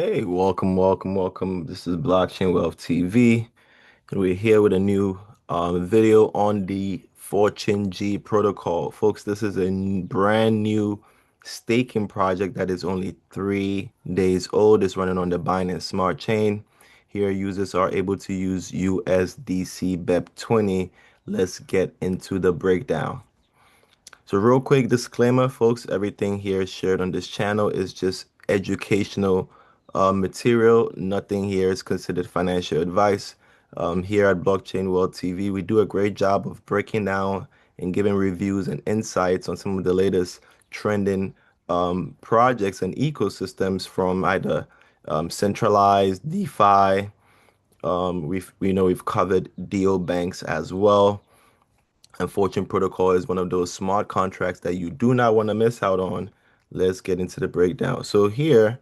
Hey, welcome. This is Blockchain Wealth TV, and we're here with a new video on the Fortune G protocol. Folks, this is a brand new staking project that is only 3 days old. It's running on the Binance Smart Chain. Here, users are able to use USDC BEP20. Let's get into the breakdown. So real quick disclaimer, folks, everything here shared on this channel is just educational material. Nothing here is considered financial advice. Here at Blockchain World TV, we do a great job of breaking down and giving reviews and insights on some of the latest trending projects and ecosystems from either centralized DeFi. We've covered DO banks as well. And Fortune Protocol is one of those smart contracts that you do not want to miss out on. Let's get into the breakdown. So here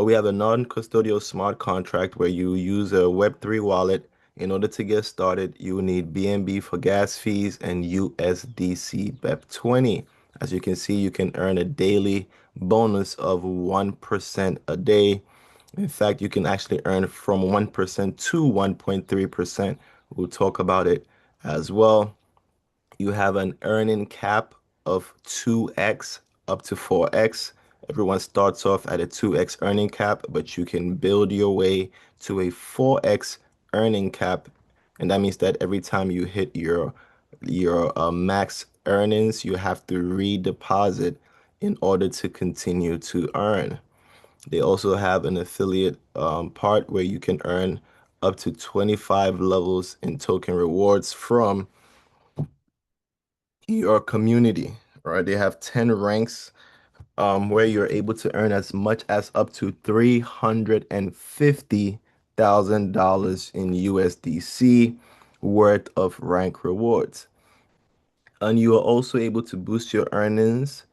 we have a non-custodial smart contract where you use a Web3 wallet. In order to get started, you need BNB for gas fees and USDC BEP20. As you can see, you can earn a daily bonus of 1% a day. In fact, you can actually earn from 1% to 1.3%. We'll talk about it as well. You have an earning cap of 2x up to 4x. Everyone starts off at a 2x earning cap, but you can build your way to a 4x earning cap. And that means that every time you hit your max earnings, you have to redeposit in order to continue to earn. They also have an affiliate part where you can earn up to 25 levels in token rewards from your community, right? They have 10 ranks where you're able to earn as much as up to $350,000 in USDC worth of rank rewards. And you are also able to boost your earnings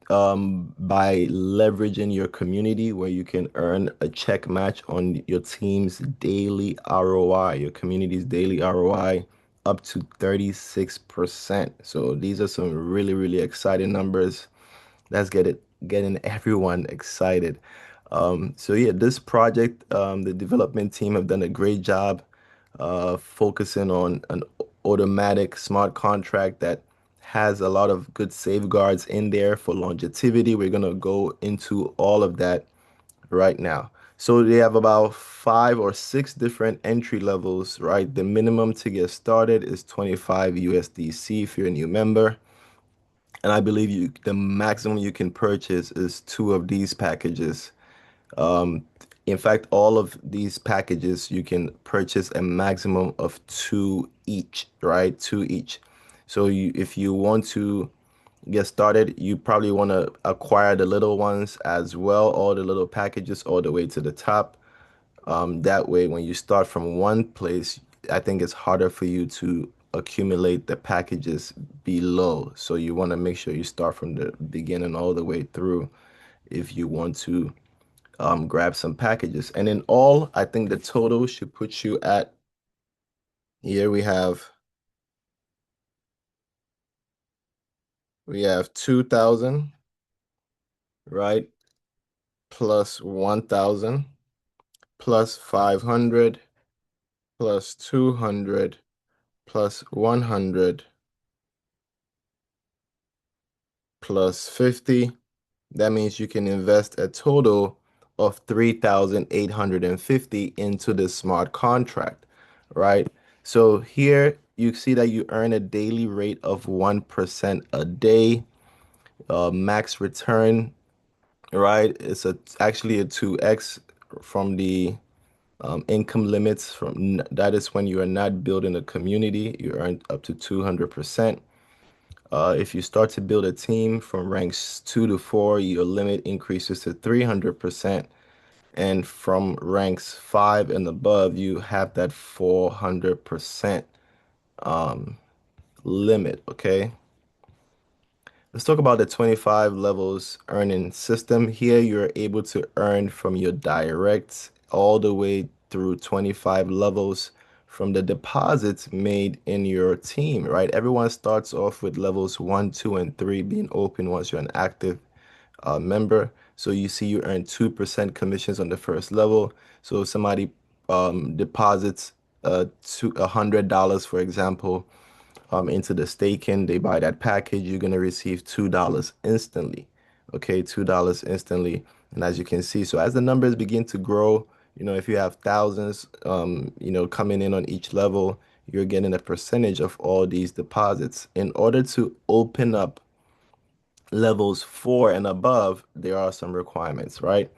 by leveraging your community where you can earn a check match on your team's daily ROI, your community's daily ROI up to 36%. So these are some really, really exciting numbers. Let's getting everyone excited. So yeah, this project, the development team have done a great job focusing on an automatic smart contract that has a lot of good safeguards in there for longevity. We're gonna go into all of that right now. So they have about 5 or 6 different entry levels, right? The minimum to get started is 25 USDC if you're a new member. And I believe the maximum you can purchase is 2 of these packages. Um, in fact, all of these packages, you can purchase a maximum of 2 each, right? 2 each. So if you want to get started, you probably want to acquire the little ones as well, all the little packages all the way to the top. That way, when you start from one place, I think it's harder for you to accumulate the packages below. So you want to make sure you start from the beginning all the way through if you want to grab some packages. And in all, I think the total should put you at here we have 2,000, right? Plus 1,000, plus 500, plus 200, plus 100, plus 50. That means you can invest a total of 3,850 into this smart contract, right? So here you see that you earn a daily rate of 1% a day, max return, right? Actually a 2x from the income limits from that is when you are not building a community, you earn up to 200%. If you start to build a team from ranks 2 to 4, your limit increases to 300%. And from ranks 5 and above, you have that 400% um, limit. Okay. Let's talk about the 25 levels earning system. Here, you're able to earn from your directs all the way through 25 levels from the deposits made in your team, right? Everyone starts off with levels 1, 2, and 3 being open once you're an active member. So you see you earn 2% commissions on the first level. So if somebody deposits $100, for example, into the staking, they buy that package, you're gonna receive $2 instantly. Okay, $2 instantly. And as you can see, so as the numbers begin to grow, if you have thousands, coming in on each level, you're getting a percentage of all these deposits. In order to open up levels 4 and above, there are some requirements, right?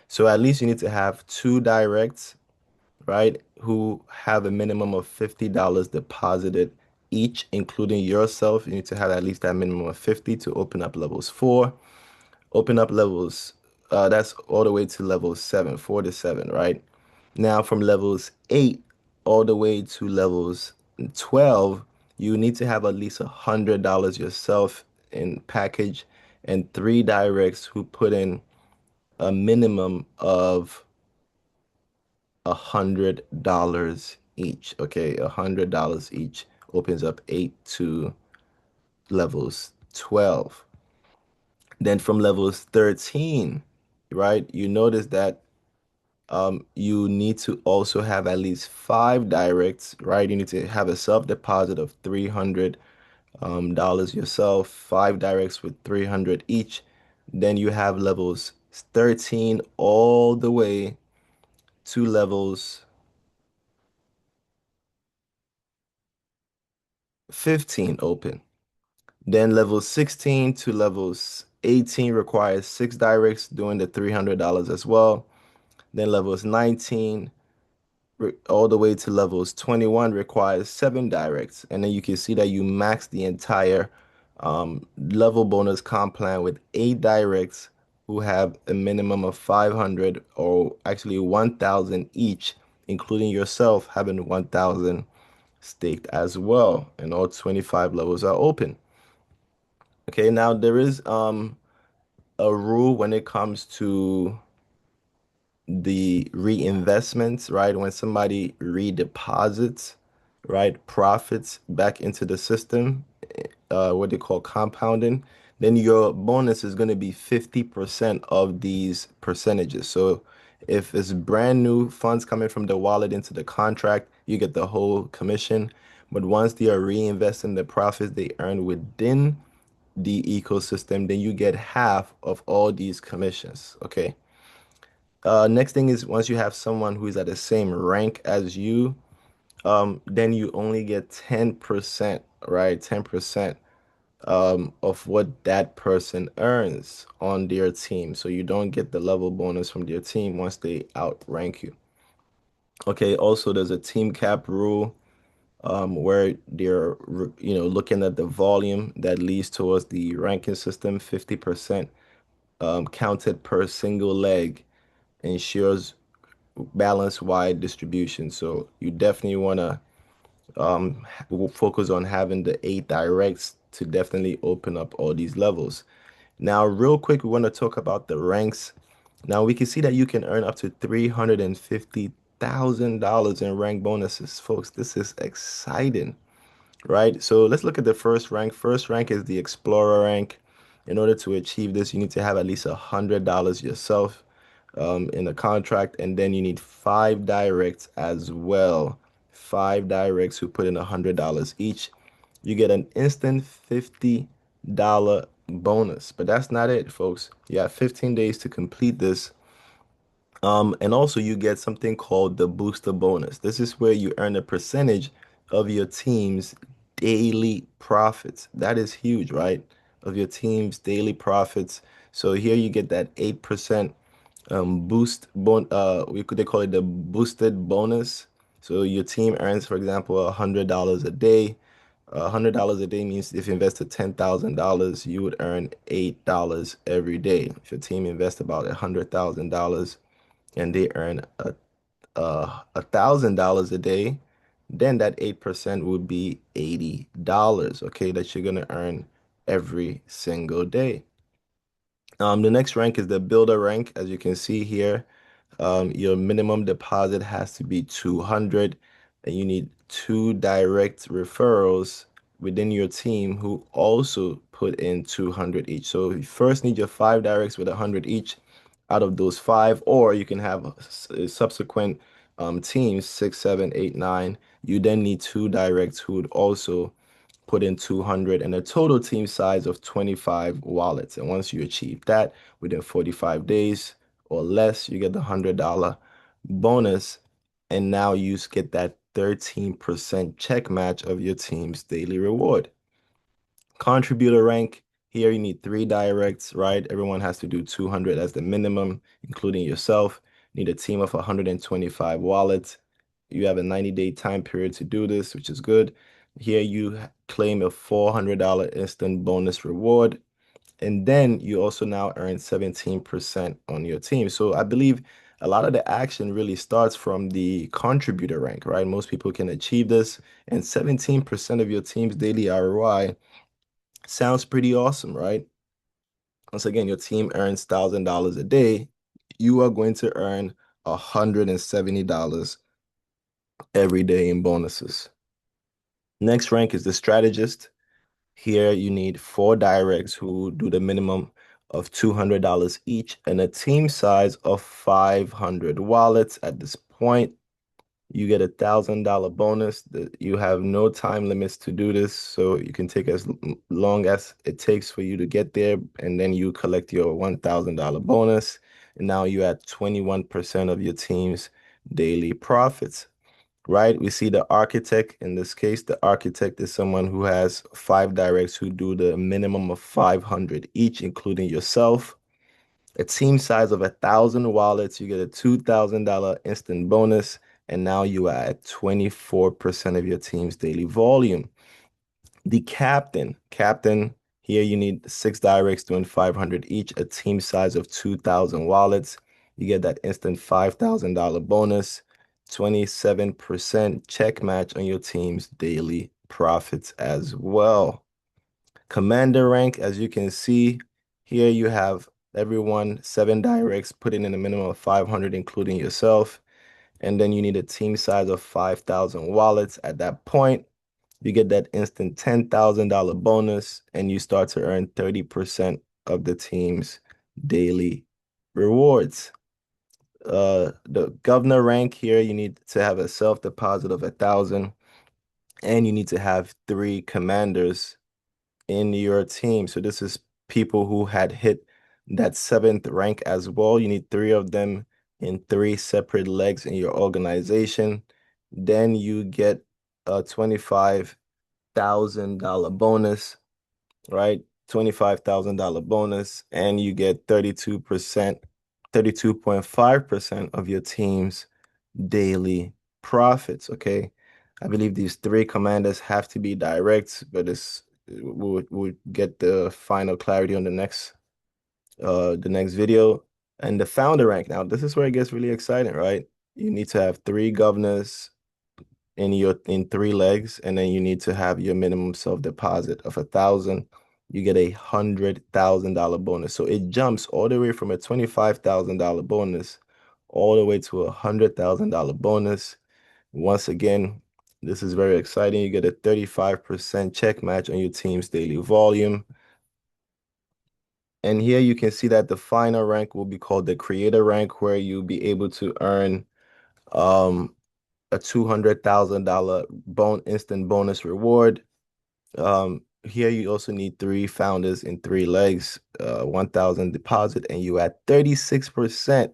So at least you need to have two directs, right, who have a minimum of $50 deposited each, including yourself. You need to have at least that minimum of 50 to open up levels 4. Open up levels, that's all the way to level 7, 4 to 7, right? Now from levels 8 all the way to levels 12, you need to have at least $100 yourself in package and three directs who put in a minimum of $100 each. Okay, $100 each opens up 8 to levels 12. Then from levels 13, right, you notice that you need to also have at least five directs, right? You need to have a self deposit of $300 yourself, five directs with 300 each. Then you have levels 13 all the way to levels 15 open. Then level 16 to levels 18 requires six directs doing the $300 as well. Then levels 19 all the way to levels 21 requires seven directs. And then you can see that you max the entire level bonus comp plan with eight directs who have a minimum of 500 or actually 1,000 each, including yourself having 1,000 staked as well. And all 25 levels are open. Okay, now there is a rule when it comes to the reinvestments, right? When somebody redeposits, right, profits back into the system, what they call compounding, then your bonus is going to be 50% of these percentages. So if it's brand new funds coming from the wallet into the contract, you get the whole commission. But once they are reinvesting the profits they earn within the ecosystem, then you get half of all these commissions. Okay. Next thing is once you have someone who is at the same rank as you, then you only get 10%, right? 10% of what that person earns on their team. So you don't get the level bonus from their team once they outrank you. Okay, also there's a team cap rule where they're looking at the volume that leads towards the ranking system. 50% counted per single leg ensures balance wide distribution. So you definitely want to focus on having the eight directs to definitely open up all these levels. Now, real quick, we want to talk about the ranks. Now we can see that you can earn up to $350,000 in rank bonuses, folks. This is exciting, right? So let's look at the first rank. First rank is the Explorer rank. In order to achieve this, you need to have at least $100 yourself in the contract, and then you need five directs as well. Five directs who put in $100 each. You get an instant $50 bonus, but that's not it, folks. You have 15 days to complete this. And also you get something called the booster bonus. This is where you earn a percentage of your team's daily profits. That is huge, right? Of your team's daily profits. So here you get that 8% they call it the boosted bonus. So your team earns, for example, $100 a day. $100 a day means if you invested $10,000, you would earn $8 every day. If your team invests about $100,000 and they earn $1,000 a day, then that 8% would be $80, okay, that you're gonna earn every single day. The next rank is the builder rank. As you can see here, your minimum deposit has to be 200, and you need two direct referrals within your team who also put in 200 each. So you first need your five directs with 100 each. out of those five, or you can have subsequent teams, six, seven, eight, nine. You then need two directs who would also put in 200 and a total team size of 25 wallets. And once you achieve that within 45 days or less, you get the $100 bonus. And now you get that 13% check match of your team's daily reward. Contributor rank, here you need three directs, right? Everyone has to do 200 as the minimum, including yourself. You need a team of 125 wallets. You have a 90-day time period to do this, which is good. Here you claim a $400 instant bonus reward. And then you also now earn 17% on your team. So I believe a lot of the action really starts from the contributor rank, right? Most people can achieve this, and 17% of your team's daily ROI sounds pretty awesome, right? Once again, your team earns $1,000 a day. You are going to earn $170 every day in bonuses. Next rank is the strategist. Here you need four directs who do the minimum of $200 each and a team size of 500 wallets. At this point, you get $1,000 bonus. You have no time limits to do this, so you can take as long as it takes for you to get there, and then you collect your $1,000 bonus. And now you're at 21% of your team's daily profits, right? We see the architect. In this case, the architect is someone who has five directs who do the minimum of 500 each, including yourself. A team size of 1,000 wallets, you get a $2,000 instant bonus, and now you are at 24% of your team's daily volume. The captain, here you need six directs doing 500 each, a team size of 2,000 wallets. You get that instant $5,000 bonus, 27% check match on your team's daily profits as well. Commander rank, as you can see, here you have everyone, seven directs, putting in a minimum of 500, including yourself. And then you need a team size of 5,000 wallets. At that point, you get that instant $10,000 bonus, and you start to earn 30% of the team's daily rewards. The governor rank here, you need to have a self deposit of 1,000, and you need to have three commanders in your team. So this is people who had hit that seventh rank as well. You need three of them in three separate legs in your organization. Then you get a $25,000 bonus, right? $25,000 bonus, and you get 32%, 32.5% of your team's daily profits. Okay. I believe these three commanders have to be direct, but we'll get the final clarity on the next video. And the founder rank. Now, this is where it gets really exciting, right? You need to have three governors in three legs, and then you need to have your minimum self-deposit of 1,000. You get $100,000 bonus. So it jumps all the way from a $25,000 bonus all the way to a $100,000 bonus. Once again, this is very exciting. You get a 35% check match on your team's daily volume. And here you can see that the final rank will be called the creator rank, where you'll be able to earn a $200,000 instant bonus reward. Here you also need three founders in three legs, 1,000 deposit, and you at 36%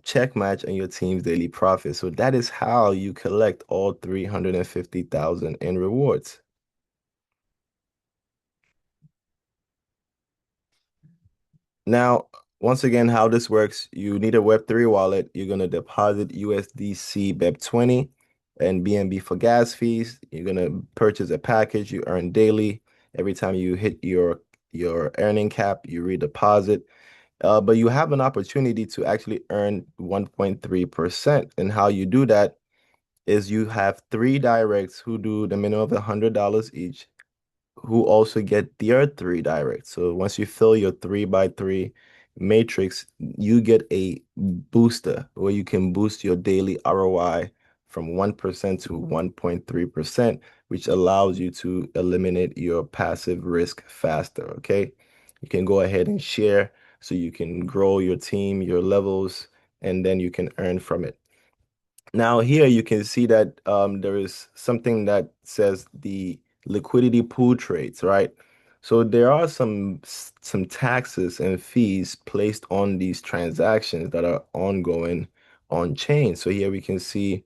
check match on your team's daily profit. So that is how you collect all 350,000 in rewards. Now, once again, how this works, you need a Web3 wallet. You're going to deposit USDC BEP20 and BNB for gas fees. You're going to purchase a package you earn daily. Every time you hit your earning cap, you redeposit. But you have an opportunity to actually earn 1.3%. And how you do that is you have three directs who do the minimum of $100 each, who also get their three directs. So once you fill your 3x3 matrix, you get a booster where you can boost your daily ROI from 1% to 1.3%, which allows you to eliminate your passive risk faster. Okay. You can go ahead and share so you can grow your team, your levels, and then you can earn from it. Now here you can see that there is something that says the liquidity pool trades, right? So there are some taxes and fees placed on these transactions that are ongoing on chain. So here we can see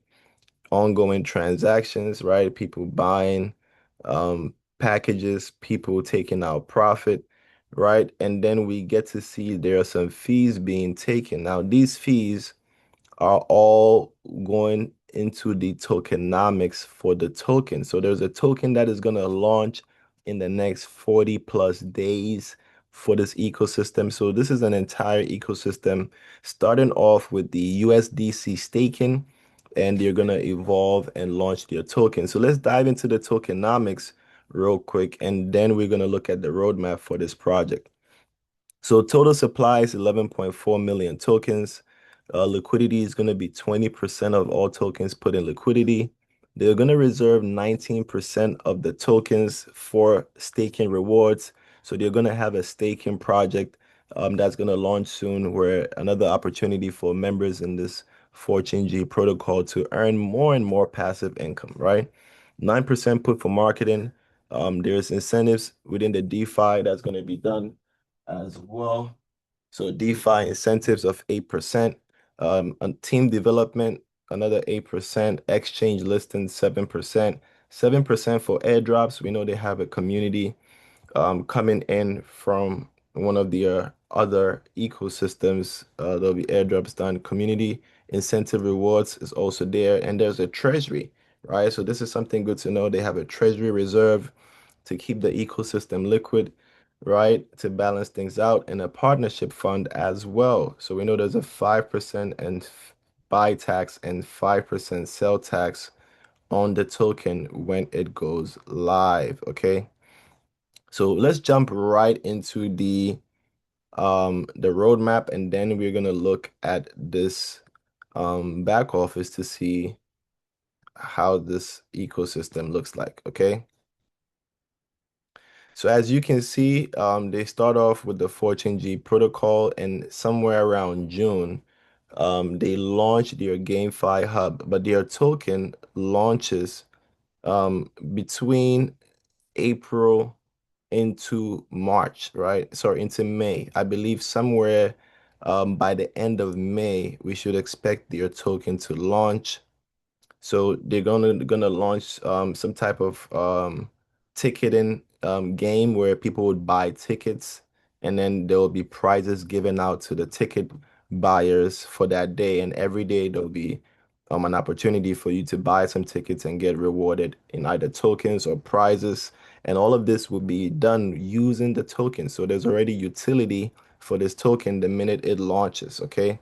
ongoing transactions, right? People buying packages, people taking out profit, right? And then we get to see there are some fees being taken. Now these fees are all going into the tokenomics for the token. So there's a token that is going to launch in the next 40 plus days for this ecosystem. So this is an entire ecosystem starting off with the USDC staking, and they're going to evolve and launch their token. So let's dive into the tokenomics real quick, and then we're going to look at the roadmap for this project. So total supply is 11.4 million tokens. Liquidity is going to be 20% of all tokens put in liquidity. They're going to reserve 19% of the tokens for staking rewards. So they're going to have a staking project that's going to launch soon, where another opportunity for members in this Fortune G protocol to earn more and more passive income, right? 9% put for marketing. There's incentives within the DeFi that's going to be done as well. So DeFi incentives of 8%, on team development, another 8%, exchange listing 7%, 7% for airdrops. We know they have a community coming in from one of the other ecosystems. There'll be airdrops done. Community incentive rewards is also there, and there's a treasury, right? So this is something good to know. They have a treasury reserve to keep the ecosystem liquid, right? To balance things out, and a partnership fund as well. So we know there's a 5% and buy tax and 5% sell tax on the token when it goes live, okay? So let's jump right into the roadmap, and then we're gonna look at this back office to see how this ecosystem looks like, okay? So as you can see, they start off with the Fortune G protocol, and somewhere around June, they launch their GameFi hub, but their token launches between April into March, right? Sorry, into May. I believe somewhere by the end of May, we should expect their token to launch. So they're gonna launch some type of ticketing game where people would buy tickets, and then there will be prizes given out to the ticket buyers for that day. And every day there'll be an opportunity for you to buy some tickets and get rewarded in either tokens or prizes. And all of this will be done using the token. So there's already utility for this token the minute it launches, okay?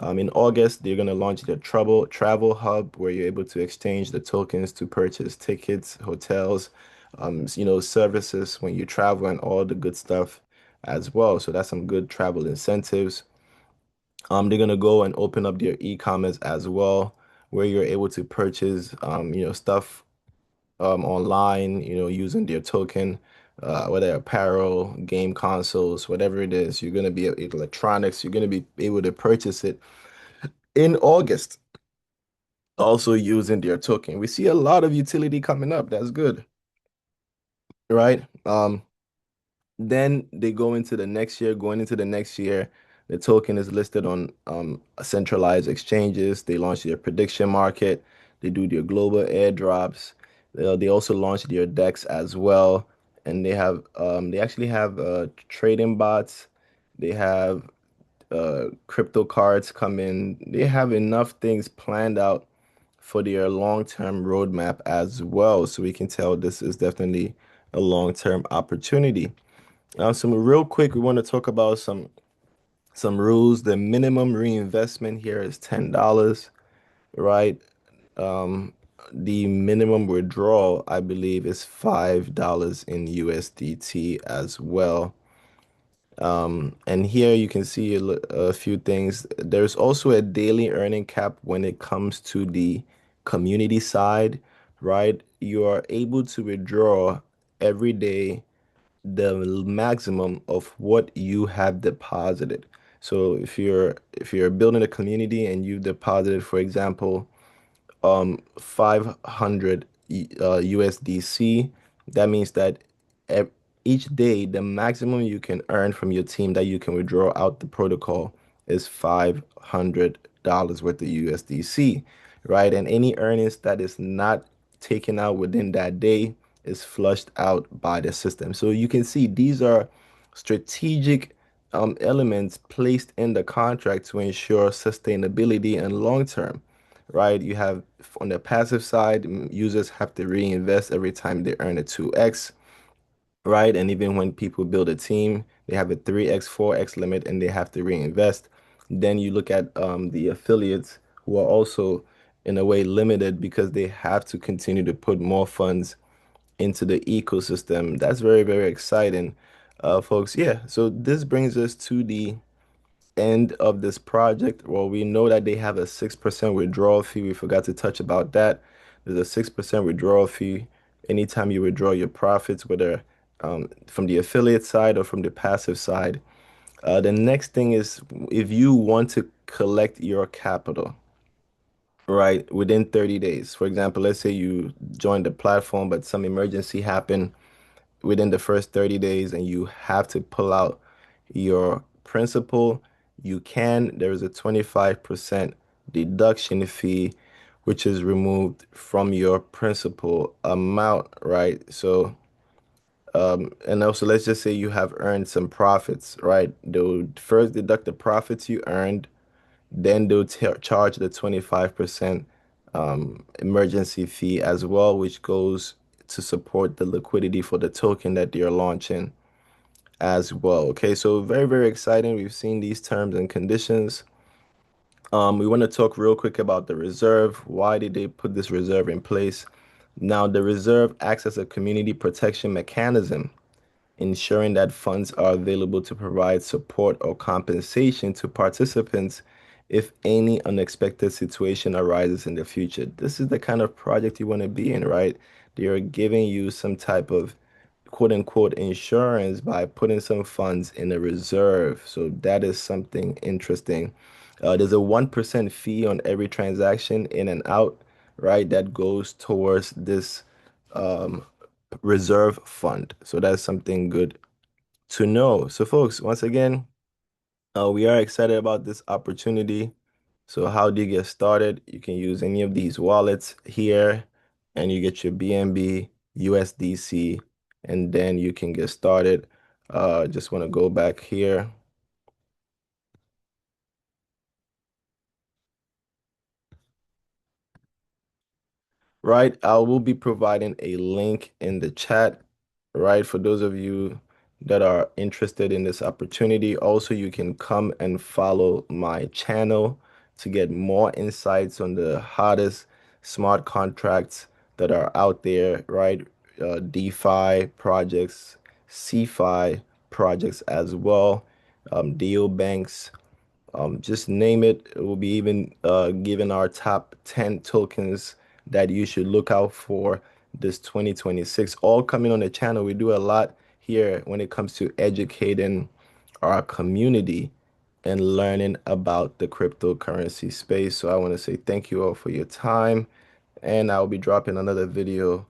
In August, they're going to launch their travel hub, where you're able to exchange the tokens to purchase tickets, hotels, services when you travel, and all the good stuff as well. So that's some good travel incentives. They're going to go and open up their e-commerce as well, where you're able to purchase, stuff online, using their token, whether apparel, game consoles, whatever it is, you're going to be electronics, you're going to be able to purchase it in August, also using their token. We see a lot of utility coming up. That's good, right? Then they go into the next year. Going into the next year, the token is listed on centralized exchanges. They launch their prediction market. They do their global airdrops. They also launch their DEX as well, and they actually have trading bots. They have crypto cards come in. They have enough things planned out for their long-term roadmap as well. So we can tell this is definitely a long-term opportunity. So real quick, we want to talk about some rules. The minimum reinvestment here is $10, right? Um, the minimum withdrawal, I believe, is $5 in USDT as well. And here you can see a few things. There's also a daily earning cap when it comes to the community side, right? You are able to withdraw every day the maximum of what you have deposited. So if you're building a community and you've deposited, for example, 500 USDC. That means that ev- each day, the maximum you can earn from your team that you can withdraw out the protocol is $500 worth of USDC, right? And any earnings that is not taken out within that day is flushed out by the system. So you can see these are strategic elements placed in the contract to ensure sustainability and long term, right? You have on the passive side, users have to reinvest every time they earn a 2x, right? And even when people build a team, they have a 3x, 4x limit and they have to reinvest. Then you look at the affiliates who are also in a way limited because they have to continue to put more funds into the ecosystem. That's very, very exciting, folks. Yeah, so this brings us to the end of this project. Well, we know that they have a 6% withdrawal fee. We forgot to touch about that. There's a 6% withdrawal fee anytime you withdraw your profits, whether from the affiliate side or from the passive side. The next thing is if you want to collect your capital, right, within 30 days. For example, let's say you joined the platform, but some emergency happened within the first 30 days and you have to pull out your principal, you can. There is a 25% deduction fee, which is removed from your principal amount, right? So, and also let's just say you have earned some profits, right? They'll first deduct the profits you earned, then they'll charge the 25% emergency fee as well, which goes to support the liquidity for the token that they're launching as well. Okay, so very, very exciting. We've seen these terms and conditions. We want to talk real quick about the reserve. Why did they put this reserve in place? Now, the reserve acts as a community protection mechanism, ensuring that funds are available to provide support or compensation to participants if any unexpected situation arises in the future. This is the kind of project you want to be in, right? They are giving you some type of quote unquote insurance by putting some funds in a reserve. So that is something interesting. There's a 1% fee on every transaction in and out, right? That goes towards this um, reserve fund. So that's something good to know. So, folks, once again, we are excited about this opportunity. So, how do you get started? You can use any of these wallets here, and you get your BNB, USDC, and then you can get started. Just want to go back here. Right, I will be providing a link in the chat, right, for those of you that are interested in this opportunity. Also, you can come and follow my channel to get more insights on the hottest smart contracts that are out there, right? DeFi projects, CeFi projects as well, deal banks, just name it. It will be even given our top 10 tokens that you should look out for this 2026. All coming on the channel. We do a lot here when it comes to educating our community and learning about the cryptocurrency space. So I want to say thank you all for your time, and I'll be dropping another video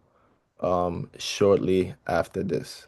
shortly after this.